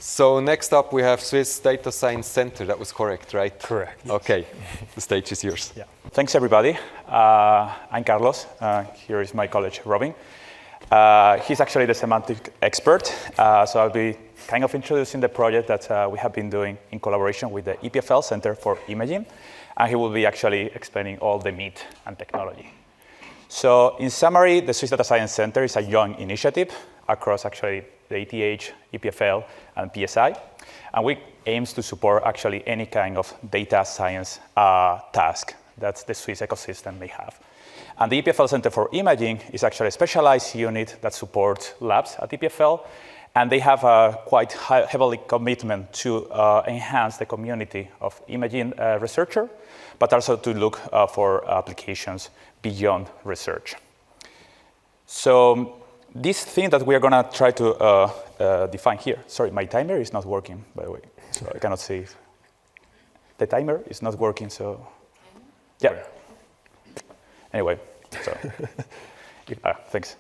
So next up, we have Swiss Data Science Center. That was correct, right? Correct. Okay, the stage is yours. Yeah. Thanks, everybody. I'm Carlos. Here is my colleague, Robin. He's actually the semantic expert. So I'll be kind of introducing the project that we have been doing in collaboration with the EPFL Center for Imaging. And he will be actually explaining all the meat and technology. So in summary, the Swiss Data Science Center is a young initiative across actually the ETH, EPFL, and PSI. And we aims to support actually any kind of data science task that the Swiss ecosystem may have. And the EPFL Center for Imaging is actually a specialized unit that supports labs at EPFL. And they have a quite heavily commitment to enhance the community of imaging researchers, but also to look for applications beyond research. So this thing that we are going to try to define here. Sorry, my timer is not working, by the way. So I cannot see if the timer is not working, so yeah. Anyway, so thanks.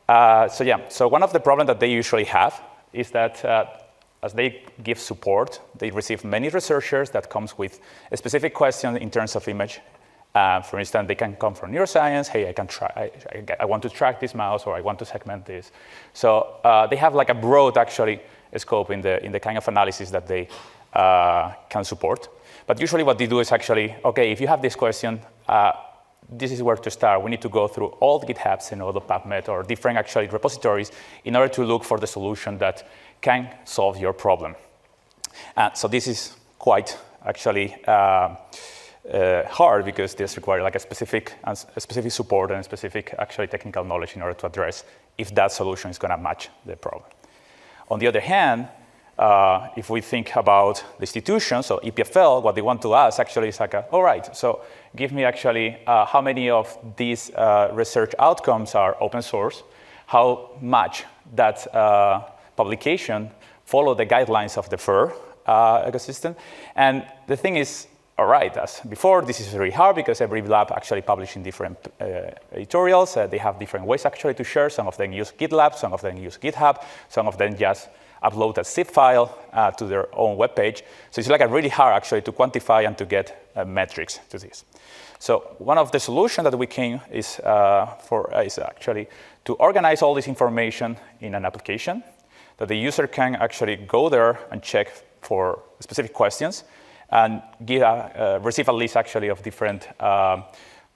So one of the problems that they usually have is that as they give support, they receive many researchers that comes with a specific question in terms of image. For instance, they can come from neuroscience. Hey, I want to track this mouse, or I want to segment this. So they have like a broad actually scope in the kind of analysis that they can support. But usually what they do is actually, okay, if you have this question, this is where to start. We need to go through all the GitHubs and all the PubMed or different actually repositories in order to look for the solution that can solve your problem. So this is quite actually hard because this requires like a specific support and specific actually technical knowledge in order to address if that solution is going to match the problem. On the other hand, if we think about the institution, so EPFL, what they want to ask actually is like, all right, so give me actually how many of these research outcomes are open source, how much that publication follow the guidelines of the FAIR ecosystem. And the thing is, all right, as before, this is very hard because every lab actually publishes in different editorials. They have different ways actually to share. Some of them use GitLab, some of them use GitHub, some of them just upload a zip file to their own web page. So it's like a really hard actually to quantify and to get metrics to this. So one of the solutions that we came is actually to organize all this information in an application that the user can actually go there and check for specific questions and receive a list actually of different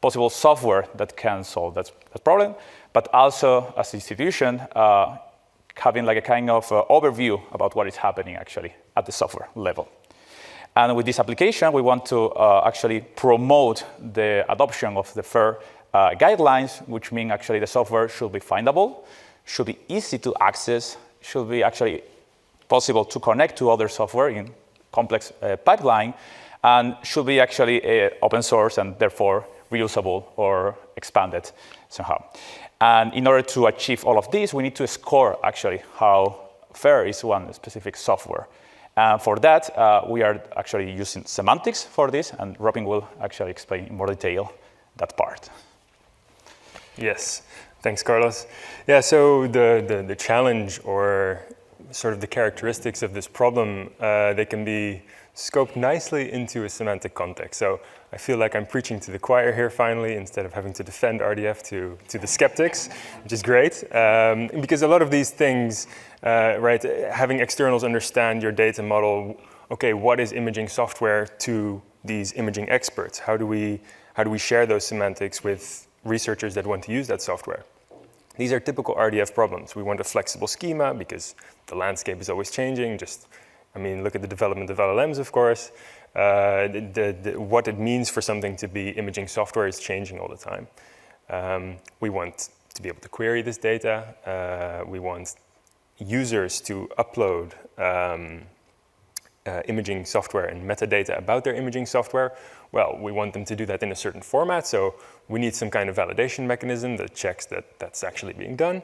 possible software that can solve that problem, but also as an institution having like a kind of overview about what is happening actually at the software level. And with this application, we want to actually promote the adoption of the FAIR guidelines, which mean actually the software should be findable, should be easy to access, should be actually possible to connect to other software in complex pipeline, and should be actually open source and therefore reusable or expanded somehow. And in order to achieve all of this, we need to score actually how fair is one specific software. And for that, we are actually using semantics for this, and Robin will actually explain in more detail that part. Yes, thanks, Carlos. Yeah, so the challenge or sort of the characteristics of this problem, they can be scoped nicely into a semantic context. So I feel like I'm preaching to the choir here finally, instead of having to defend RDF to the skeptics, which is great. Because a lot of these things, right, having externals understand your data model, okay, what is imaging software to these imaging experts? How do we share those semantics with researchers that want to use that software? These are typical RDF problems. We want a flexible schema because the landscape is always changing. Look at the development of LLMs, of course. What it means for something to be imaging software is changing all the time. We want to be able to query this data. We want users to upload imaging software and metadata about their imaging software. Well, we want them to do that in a certain format, so we need some kind of validation mechanism that checks that that's actually being done.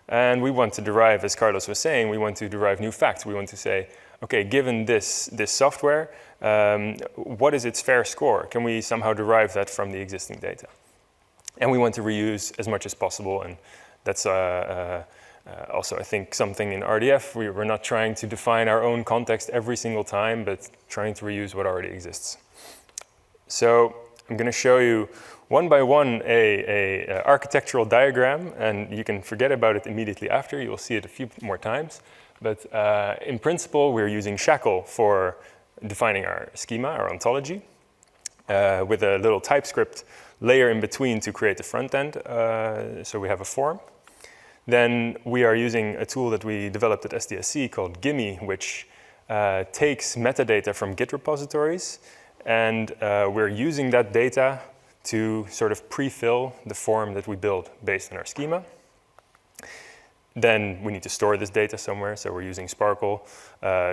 And we want to derive, as Carlos was saying, we want to derive new facts. We want to say, okay, given this software, what is its fair score? Can we somehow derive that from the existing data? And we want to reuse as much as possible, and that's Also, I think something in RDF, we're not trying to define our own context every single time, but trying to reuse what already exists. So I'm going to show you one by one a architectural diagram, and you can forget about it immediately after. You'll see it a few more times. But in principle, we're using SHACL for defining our schema, our ontology, with a little TypeScript layer in between to create the front end. So we have a form. Then we are using a tool that we developed at SDSC called Gimme, which takes metadata from Git repositories, and we're using that data to sort of pre-fill the form that we build based on our schema. Then we need to store this data somewhere, so we're using SPARQL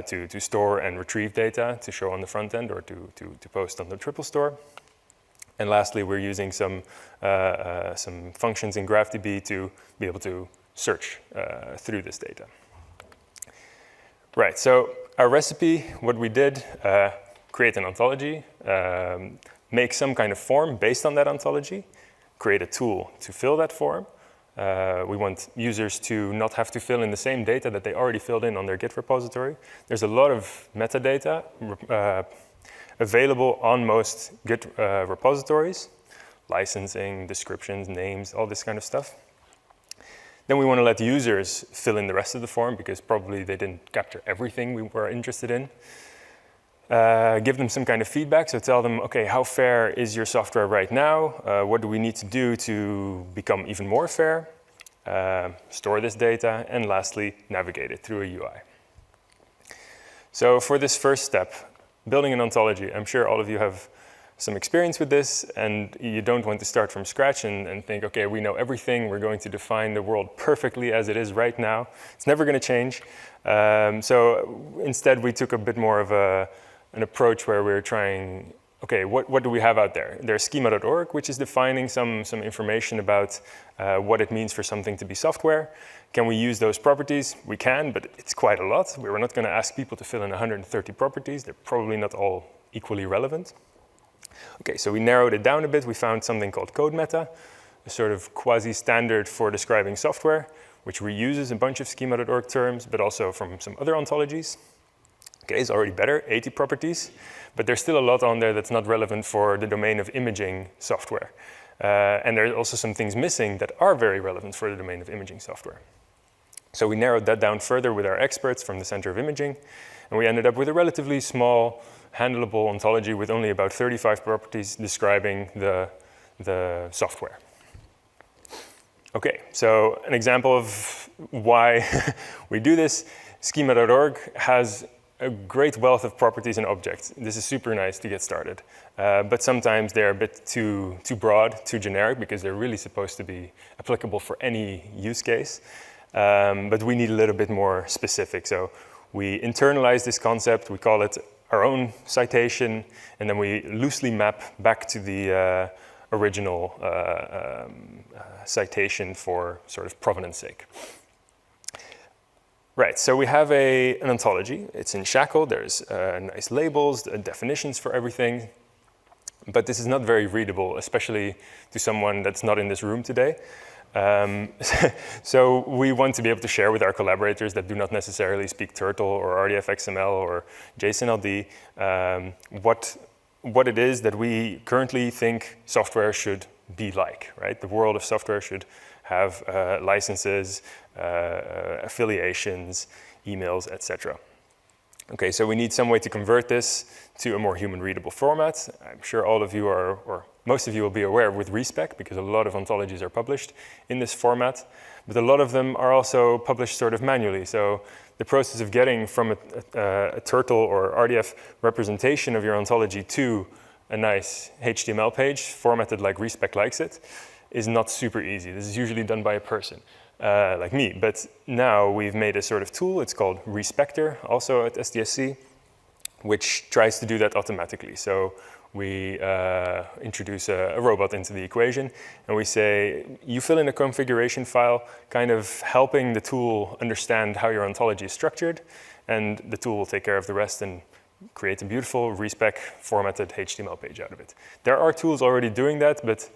to store and retrieve data to show on the front end or to post on the triple store. And lastly, we're using some functions in GraphDB to be able to search through this data. Right, so our recipe, what we did, create an ontology, make some kind of form based on that ontology, create a tool to fill that form. We want users to not have to fill in the same data that they already filled in on their Git repository. There's a lot of metadata available on most Git repositories, licensing, descriptions, names, all this kind of stuff. Then we want to let users fill in the rest of the form because probably they didn't capture everything we were interested in. Give them some kind of feedback, so tell them, okay, how fair is your software right now? What do we need to do to become even more fair? Store this data, and lastly, navigate it through a UI. So for this first step, building an ontology, I'm sure all of you have some experience with this, and you don't want to start from scratch and think, okay, we know everything, we're going to define the world perfectly as it is right now. It's never going to change. So instead, we took a bit more of an approach where we're trying, okay, what do we have out there? There's schema.org, which is defining some information about what it means for something to be software. Can we use those properties? We can, but it's quite a lot. We're not going to ask people to fill in 130 properties. They're probably not all equally relevant. Okay, so we narrowed it down a bit. We found something called code meta, a sort of quasi-standard for describing software, which reuses a bunch of schema.org terms, but also from some other ontologies. Okay, it's already better, 80 properties, but there's still a lot on there that's not relevant for the domain of imaging software. And there are also some things missing that are very relevant for the domain of imaging software. So we narrowed that down further with our experts from the Center of Imaging, and we ended up with a relatively small, handleable ontology with only about 35 properties describing the software. Okay, so an example of why we do this, schema.org has a great wealth of properties and objects. This is super nice to get started. But sometimes they're a bit too broad, too generic, because they're really supposed to be applicable for any use case. But we need a little bit more specific. So we internalize this concept, we call it our own citation, and then we loosely map back to the original citation for sort of provenance sake. Right, so we have an ontology. It's in SHACL. There's nice labels, definitions for everything. But this is not very readable, especially to someone that's not in this room today. So we want to be able to share with our collaborators that do not necessarily speak Turtle or RDF XML or JSON-LD what it is that we currently think software should be like, right? The world of software should have licenses, affiliations, emails, etc. Okay, so we need some way to convert this to a more human-readable format. I'm sure all of you are, or most of you will be aware with respec, because a lot of ontologies are published in this format, but a lot of them are also published sort of manually. So the process of getting from a Turtle or RDF representation of your ontology to a nice HTML page formatted like respec likes it is not super easy. This is usually done by a person like me, but now we've made a sort of tool. It's called Respector, also at SDSC, which tries to do that automatically. So we introduce a robot into the equation, and we say, you fill in a configuration file, kind of helping the tool understand how your ontology is structured, and the tool will take care of the rest and create a beautiful respec formatted HTML page out of it. There are tools already doing that, but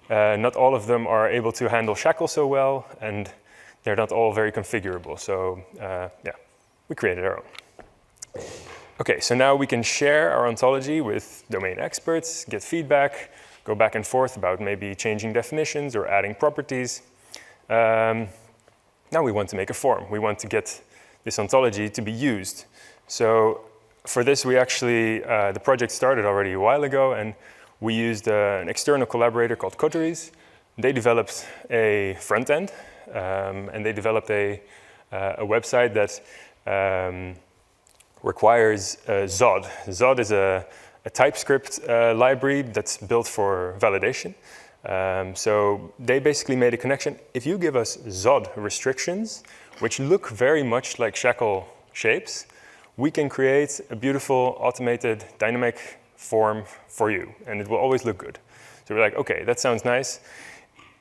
not all of them are able to handle SHACL so well, and they're not all very configurable. So yeah, we created our own. Okay, so now we can share our ontology with domain experts, get feedback, go back and forth about maybe changing definitions or adding properties. Now we want to make a form. We want to get this ontology to be used. So for this, we actually, the project started already a while ago, and we used an external collaborator called Coteries. They developed a front end, and they developed a website that requires Zod. Zod is a TypeScript library that's built for validation. So they basically made a connection. If you give us Zod restrictions, which look very much like SHACL shapes, we can create a beautiful automated dynamic form for you, and it will always look good. So we're like, okay, that sounds nice.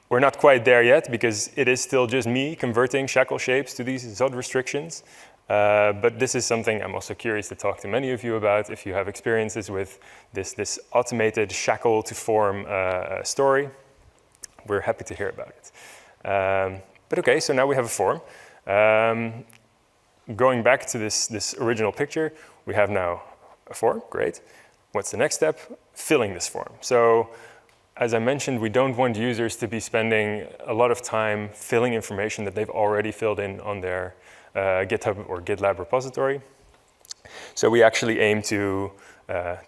We're not quite there yet because it is still just me converting SHACL shapes to these Zod restrictions. But this is something I'm also curious to talk to many of you about. If you have experiences with this automated SHACL to form story, we're happy to hear about it. But okay, so now we have a form. Going back to this original picture, we have now a form, great. What's the next step? Filling this form. So as I mentioned, we don't want users to be spending a lot of time filling information that they've already filled in on their GitHub or GitLab repository. So we actually aim to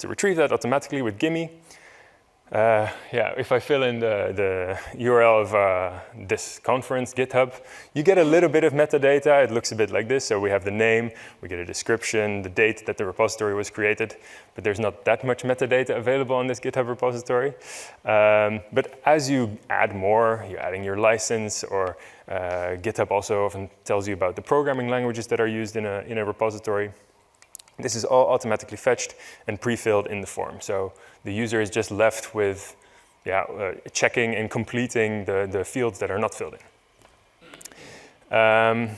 retrieve that automatically with Gimme. Yeah, if I fill in the URL of this conference, GitHub, you get a little bit of metadata. It looks a bit like this. So we have the name, we get a description, the date that the repository was created, but there's not that much metadata available on this GitHub repository. But as you add more, you're adding your license, or GitHub also often tells you about the programming languages that are used in a repository. This is all automatically fetched and pre-filled in the form. So the user is just left with checking and completing the fields that are not filled in.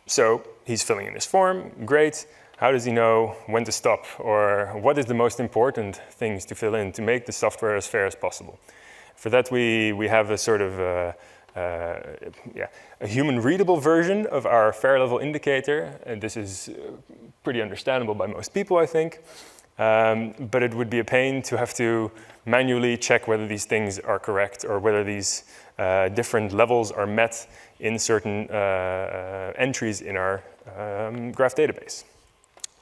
So he's filling in his form, great. How does he know when to stop? Or what is the most important things to fill in to make the software as fair as possible? For that, we have a sort of a human readable version of our fair level indicator. And this is pretty understandable by most people, I think. But it would be a pain to have to manually check whether these things are correct or whether these different levels are met in certain entries in our graph database.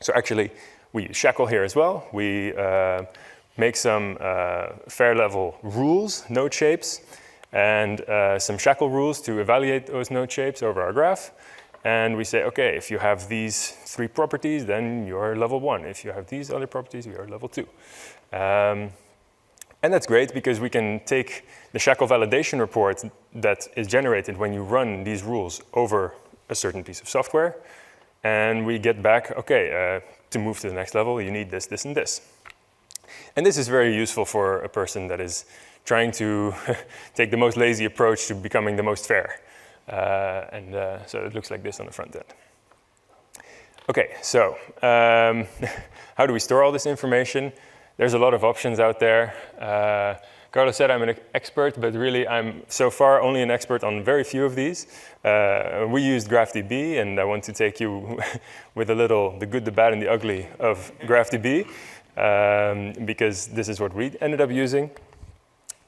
So actually, we use SHACL here as well. We make some fair level rules, node shapes, and some SHACL rules to evaluate those node shapes over our graph. And we say, okay, if you have these 3 properties, then you're level 1. If you have these other properties, you're level 2. And that's great because we can take the SHACL validation report that is generated when you run these rules over a certain piece of software. And we get back, okay, to move to the next level, you need this, this, and this. And this is very useful for a person that is trying to take the most lazy approach to becoming the most fair. So it looks like this on the front end. Okay, so how do we store all this information? There's a lot of options out there. Carlos said I'm an expert, but really I'm so far only an expert on very few of these. We used GraphDB, and I want to take you with a little the good, the bad, and the ugly of GraphDB, because this is what we ended up using.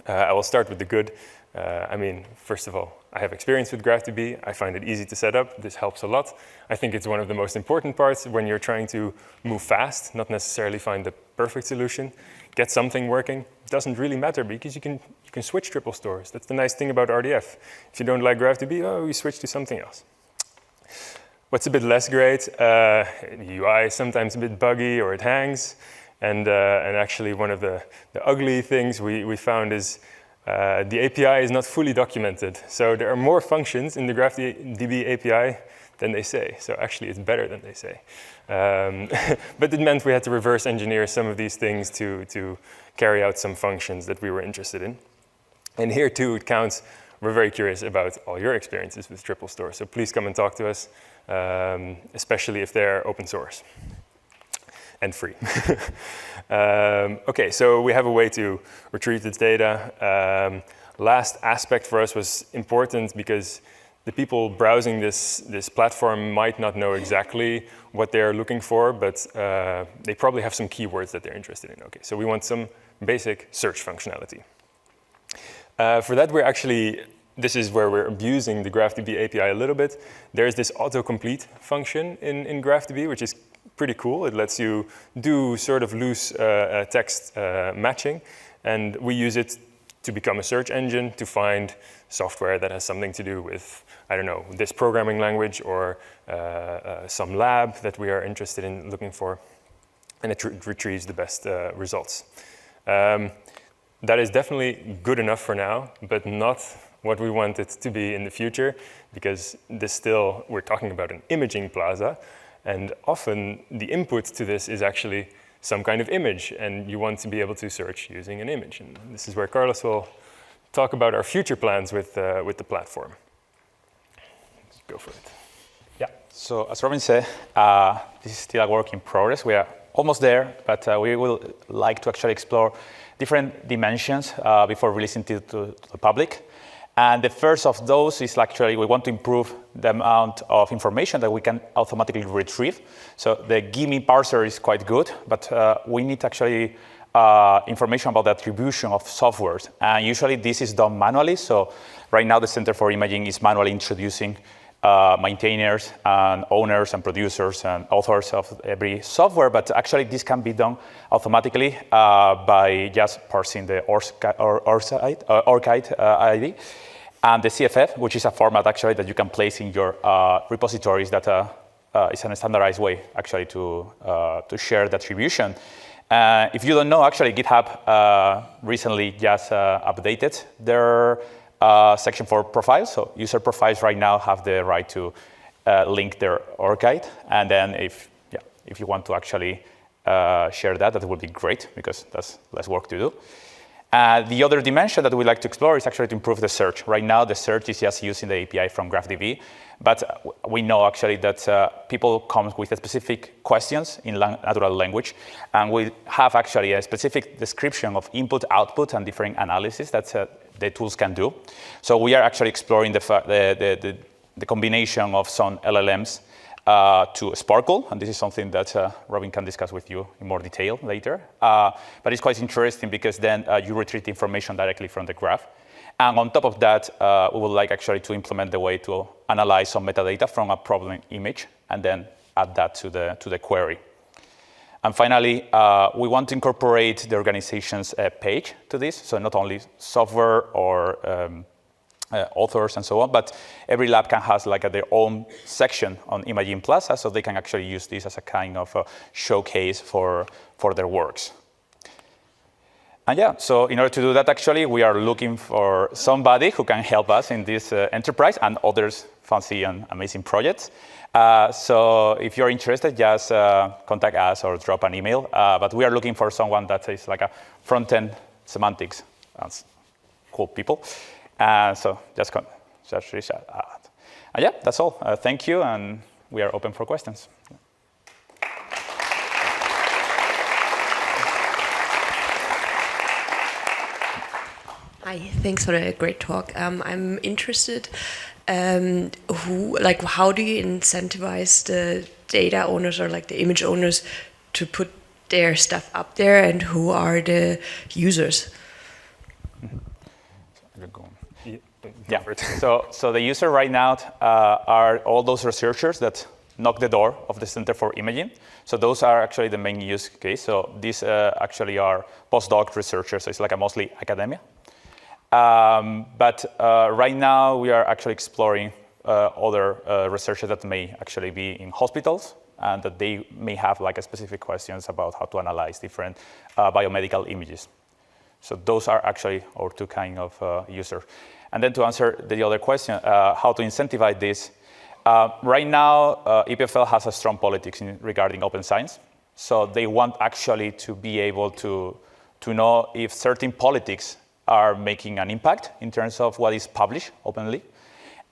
I will start with the good. I mean, first of all, I have experience with GraphDB. I find it easy to set up. This helps a lot. I think it's one of the most important parts when you're trying to move fast, not necessarily find the perfect solution. Get something working. It doesn't really matter because you can switch triple stores. That's the nice thing about RDF. If you don't like GraphDB, oh, you switch to something else. What's a bit less great? The UI is sometimes a bit buggy or it hangs. And actually one of the ugly things we found is the API is not fully documented. So there are more functions in the GraphDB API than they say. So actually it's better than they say. But it meant we had to reverse engineer some of these things to carry out some functions that we were interested in. And here too it counts. We're very curious about all your experiences with triple store. So please come and talk to us, especially if they're open source and free. Okay, so we have a way to retrieve this data. Last aspect for us was important because the people browsing this platform might not know exactly what they're looking for, but they probably have some keywords that they're interested in. Okay, so we want some basic search functionality. For that, this is where we're abusing the GraphDB API a little bit. There's this autocomplete function in GraphDB, which is pretty cool. It lets you do sort of loose text matching, and we use it to become a search engine to find software that has something to do with, I don't know, this programming language or some lab that we are interested in looking for, and it retrieves the best results. That is definitely good enough for now, but not what we want it to be in the future, because we're talking about an imaging plaza, and often the input to this is actually some kind of image, and you want to be able to search using an image. And this is where Carlos will talk about our future plans with the platform. Let's go for it. Yeah, so as Robin said, this is still a work in progress. We are almost there, but we will like to actually explore different dimensions before releasing to the public. And the first of those is actually we want to improve the amount of information that we can automatically retrieve. So the gimme parser is quite good, but we need actually information about the attribution of softwares. And usually this is done manually. So right now the Center for Imaging is manually introducing maintainers and owners and producers and authors of every software, but actually this can be done automatically by just parsing the ORCID ID and the CFF, which is a format actually that you can place in your repositories that is a standardized way actually to share the attribution. If you don't know, actually GitHub recently just updated their section for profiles. So user profiles right now have the right to link their ORCID. And then if you want to actually share that would be great, because that's less work to do. The other dimension that we'd like to explore is actually to improve the search. Right now, the search is just using the API from GraphDB. But we know actually that people come with specific questions in natural language. And we have actually a specific description of input, output, and different analysis that the tools can do. So we are actually exploring the combination of some LLMs to SPARQL, and this is something that Robin can discuss with you in more detail later. But it's quite interesting because then you retrieve the information directly from the graph. And on top of that, we would like actually to implement the way to analyze some metadata from a problem image and then add that to the query. And finally, we want to incorporate the organization's page to this. So not only software or authors and so on, but every lab can have like their own section on Imaging Plaza, so they can actually use this as a kind of a showcase for their works. And yeah, so in order to do that, actually, we are looking for somebody who can help us in this enterprise and others fancy and amazing projects. So if you're interested, just contact us or drop an email. But we are looking for someone that is like a front-end semantics. That's cool people. So just reach out. And yeah, that's all. Thank you, and we are open for questions. Hi, thanks for the great talk. I'm interested, how do you incentivize the data owners or like the image owners to put their stuff up there, and who are the users? Yeah. So the user right now are all those researchers that knock the door of the Center for Imaging. So those are actually the main use case. So these actually are postdoc researchers. So it's like a mostly academia. But right now we are actually exploring other researchers that may actually be in hospitals and that they may have like a specific questions about how to analyze different biomedical images. So those are actually our two kind of users. And then to answer the other question, how to incentivize this. Right now, EPFL has a strong politics regarding open science. So they want actually to be able to know if certain politics are making an impact in terms of what is published openly.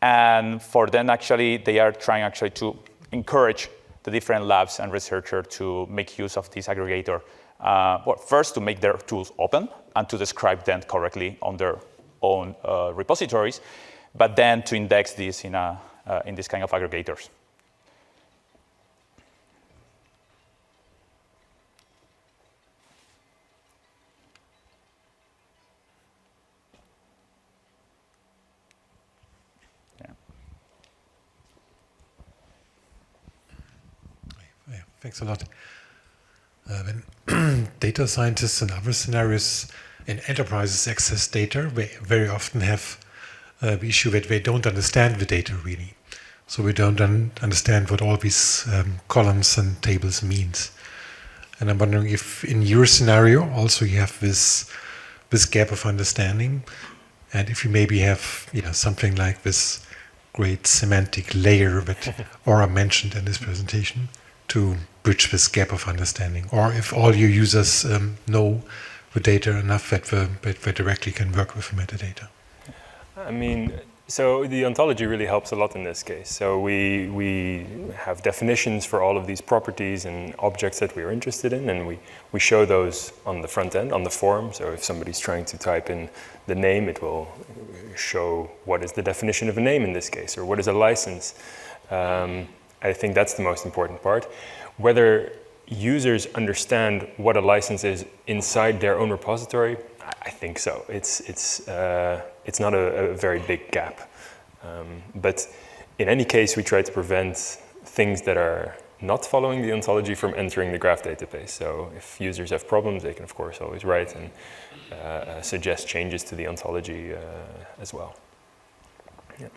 And for them, actually, they are trying actually to encourage the different labs and researchers to make use of this aggregator. Well, first, to make their tools open and to describe them correctly on their own repositories. but then to index this in this kind of aggregators. Yeah, thanks a lot. When data scientists and other scenarios in enterprises access data, they very often have the issue that they don't understand the data really. So we don't understand what all these columns and tables means. And I'm wondering if in your scenario also you have this gap of understanding, and if you maybe have something like this great semantic layer that Aura mentioned in this presentation to bridge this gap of understanding, or if all your users know the data enough that they directly can work with the metadata. I mean, so the ontology really helps a lot in this case. So we have definitions for all of these properties and objects that we are interested in, and we show those on the front end, on the form. So if somebody's trying to type in the name, it will show what is the definition of a name in this case, or what is a license. I think that's the most important part. Whether users understand what a license is inside their own repository, I think so. It's not a very big gap. But in any case, we try to prevent things that are not following the ontology from entering the graph database. So if users have problems, they can of course always write and suggest changes to the ontology as well. Yeah.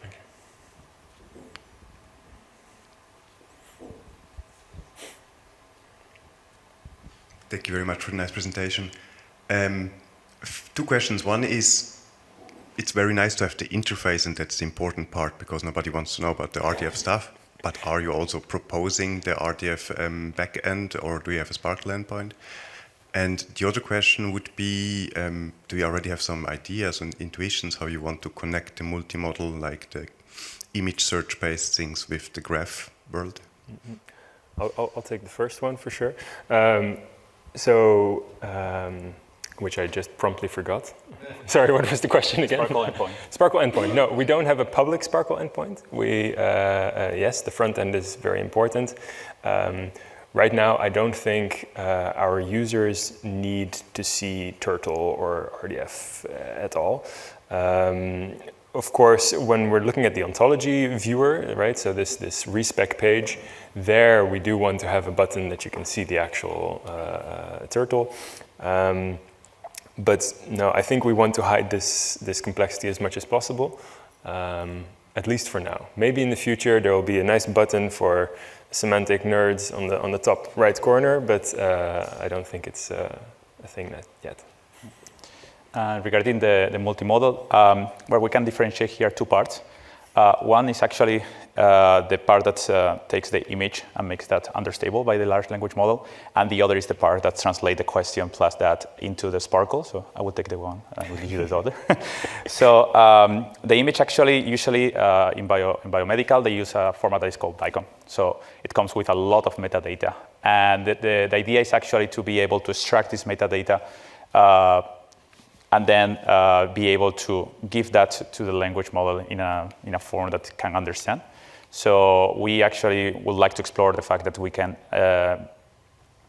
Thank you very much for the nice presentation. Two questions. One is, it's very nice to have the interface, and that's the important part because nobody wants to know about the RDF stuff. But are you also proposing the RDF backend, or do you have a SPARQL endpoint? And the other question would be, do you already have some ideas and intuitions how you want to connect the multimodal, like the image search-based things, with the graph world? Mm-hmm. I'll take the first one for sure. Which I just promptly forgot. Sorry, what was the question again? SPARQL endpoint. SPARQL endpoint. No, we don't have a public SPARQL endpoint. Yes, the front end is very important. Right now, I don't think our users need to see Turtle or RDF at all. Of course, when we're looking at the ontology viewer, right, so this respec page, there we do want to have a button that you can see the actual turtle. But no, I think we want to hide this complexity as much as possible, at least for now. Maybe in the future there will be a nice button for semantic nerds on the top right corner, but I don't think it's a thing yet. Regarding the multimodal, where we can differentiate here two parts. One is actually the part that takes the image and makes that understandable by the large language model, and the other is the part that translates the question plus that into the SPARQL. So I will take the one, and I will give you the other. So the image actually, usually in biomedical, they use a format that is called DICOM. So it comes with a lot of metadata, and the idea is actually to be able to extract this metadata and then be able to give that to the language model in a form that it can understand. So we actually would like to explore the fact that we can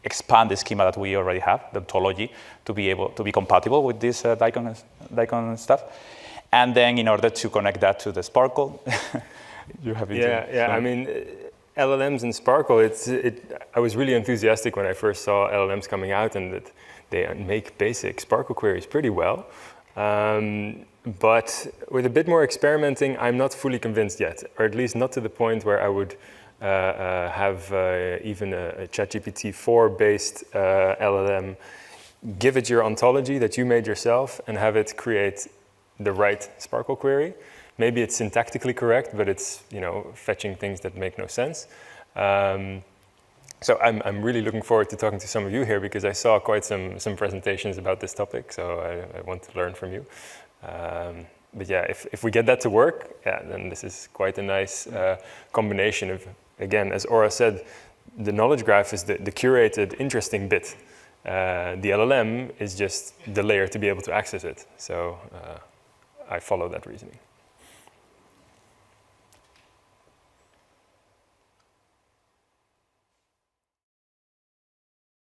expand the schema that we already have, the ontology, to be able to be compatible with this DICOM stuff. And then in order to connect that to the SPARQL, you have it. Yeah. I mean, LLMs and SPARQL, I was really enthusiastic when I first saw LLMs coming out and that they make basic SPARQL queries pretty well. But with a bit more experimenting, I'm not fully convinced yet, or at least not to the point where I would have even a ChatGPT 4-based LLM, give it your ontology that you made yourself and have it create the right SPARQL query. Maybe it's syntactically correct, but it's fetching things that make no sense. So I'm really looking forward to talking to some of you here because I saw quite some presentations about this topic, so I want to learn from you. But yeah, if we get that to work, then this is quite a nice combination of, again, as Aura said, the knowledge graph is the curated, interesting bit. The LLM is just the layer to be able to access it. So I follow that reasoning.